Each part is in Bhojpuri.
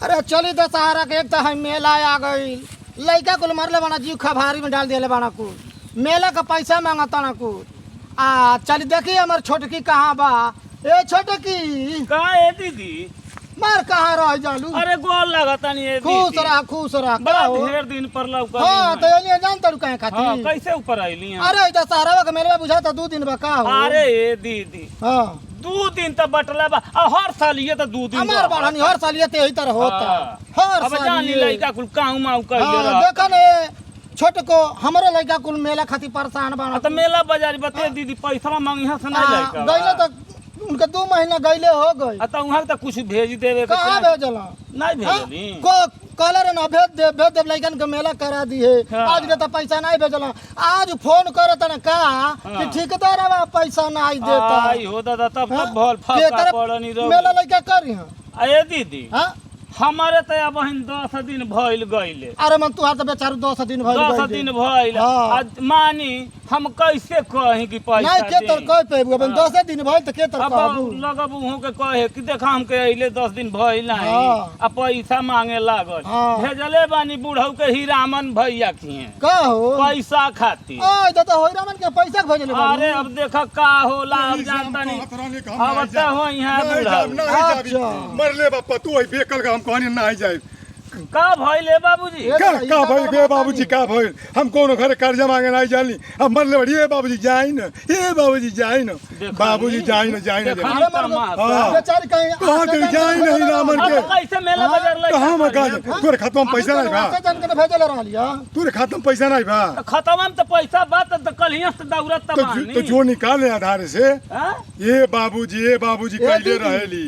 अरे चली दशहरा के एक तो है मेला आ गई, लड़का कुल मरले बना जीव खभारी में डाल दिले बना कुल, मेला का पैसा मांगता ना कुल। चली देखी हमार छोटकी कहाँ बा। ए छोटकी का है दीदी? मार कहाँ रह जालू? अरे गोल लगता नहीं है खुश रह खुश रह। बड़ा ढेर दिन पर लौका। हाँ तो ये जान तड़ू कहे खाती। हाँ, कैसे ऊपर आईली हैं? अरे दशहरा के मेले में बुझा था 2 दिन बा का हो। अरे ए दीदी हाँ 2 दिन तो बटला बा हर साल ये तो 2 दिन हमार बढ़ानी हर साल ये तो यही तरह होता हर अब साल जान ली ये। लड़का कुल काऊ माऊ कर देखा ने छोट को हमारे लड़का कुल मेला खातिर परेशान बना। तो मेला बाजारी बते दीदी पैसा मांगी है सुना लड़का गईले तो उनके 2 महीना गईले हो गई। तो वहां तक कुछ भेज देवे के कहाँ भेजला? नहीं भेजली को कलर ना भेज दे लड़कन के मेला करा दी है। हाँ। आज ने तो पैसा नहीं भेजला, आज फोन करत ना का कि ठेकेदार बा पैसा नहीं देता। आई हो दादा तब हाँ? तक भल के फसा तरफ पड़नी रो मेला लड़का करी हां। अरे दीदी हां हमारे तो अब 10 दिन भइल गइले। अरे मन तुहार तो बेचारू 10 दिन भइल 10 दिन भइल हाँ। आज मानी हम कैसे कही कि पैसा नहीं के तर दे? कह पे अपन 10 दिन भइल त के तर अब कहबू। लगबू हो के कहे कि देखा हम के अइले 10 दिन भइल नहीं हाँ। आ पैसा मांगे लागल हाँ। भेजले बानी बुढ़ऊ के हीरामन भैया किए का हो पैसा खातिर। ओए तो होइरामन के पैसा भेजले बाबू। अरे अब देखा का होला अब जानता नहीं अब तो हो यहाँ बुढ़ऊ अच्छा मरले बापा तू बेकल का हम कहनी नहीं जाए का भइले बाबूजी? का भाई बे बाबूजी का भाई हम कोनो घरे कर्जा मांगे नहीं जानी हम मरले बड़ी ए बाबूजी जाई न ए बाबूजी जाई न बाबूजी जाई न जाई न देखा अरे नहीं मर हाँ। बेचारी कहीं कहाँ के जाई नहीं रामन अब के कैसे मेला बाजार लग कहाँ में का तोरे खाता में पैसा नहीं बा जन के भेजले रहलिया। तोरे खाता में पैसा नहीं बा खतवा में तो पैसा बात तो कल ही से दौड़त तो तबानी जो निकाले आधार से हाँ? ये बाबूजी कैले दीदी। रहेली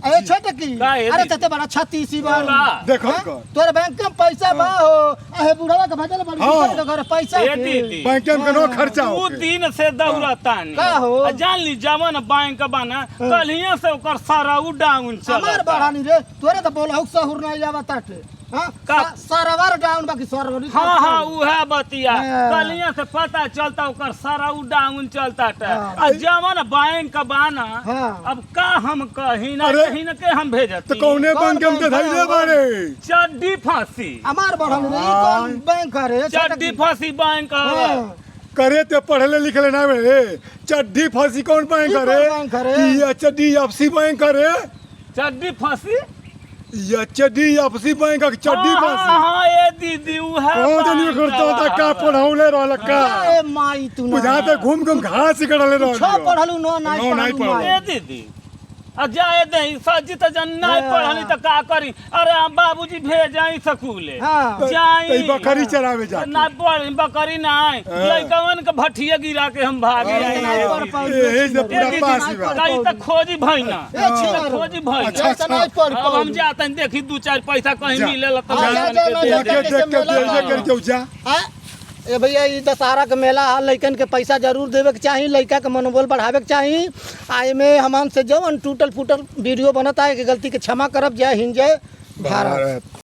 अरे छोटकी का है अरे दीदी? तते बड़ा 36 बार का? देखो हाँ? का तोरे बैंक में पैसा बा हो अहे बुढ़वा के भेजले बड़ी हाँ। के घर पैसा ए के। दीदी बैंक में नो खर्चा दू हो दिन से दौड़तानी का हो? आ जान ली जवन बैंक बना कल ही से ओकर सारा डाउन हमार चल बढ़ानी रे तोरे तो बोला हुक सहूर नहीं जावा ताटे। हां का? सरवर डाउन बाकी सर्वर हाँ हाँ उहे बतिया हाँ। कल ही से पता चलता ओकर सारा डाउन चलता हाँ। आ जवन बैंक बना हाँ। अब का हम कहीं ना अरे, कहीं ना के हम भेजत तो कौने बैंक में के धैले बारे चड्डी फांसी हमार बढ़ानी रे ई कौन बैंक है रे चड्डी फांसी बैंक है। हाँ। करे ते पढ़ले लिखले ना रे चड्डी फांसी कौन बैंक ई करे कौन बैंक करे? ये चड्डी एफसी बैंक करे चड्डी फांसी ये चड्डी एफसी बैंक का चड्डी हाँ, फांसी हाँ ये दीदी उहे कौन तो नहीं बैंक करता था का बा। पढ़ौले रहल का ए माई तू ना बुझाते घूम घूम घास करले रहल छ पढ़लू नो नहीं नो, नहीं पढ़लू पढ़लू। ए दीदी आ जाए दही सजी तो जन नहीं पढ़ली तो का करी अरे हम बाबूजी भेजाई स्कूले हाँ। जाई तई बकरी चरावे जाके ना पढ़ बकरी नहीं लइकवन के भटिया गिरा के हम भागे अरे, नहीं आई पढ़ पाई। ए से पूरा दीदी, पास ही बा कई तक खोजी भइना ए छिना खोजी भइना अच्छा, ऐसा नहीं पढ़ अब हम पाई। जाते हैं देखी 2-4 पैसा कहीं जा। मिले तो हाँ, लइकन जा, के जा, दे जा, दे। देख के दे कर के जा हाँ? ए भैया ई दशहरा के मेला है, लइकन के पैसा जरूर देवे के चाही, लइका के मनोबल बढ़ावे के चाही। आए में हमन से जवन टूटल फूटल वीडियो बनता है कि गलती के क्षमा करब। जय हिंद जय भारत।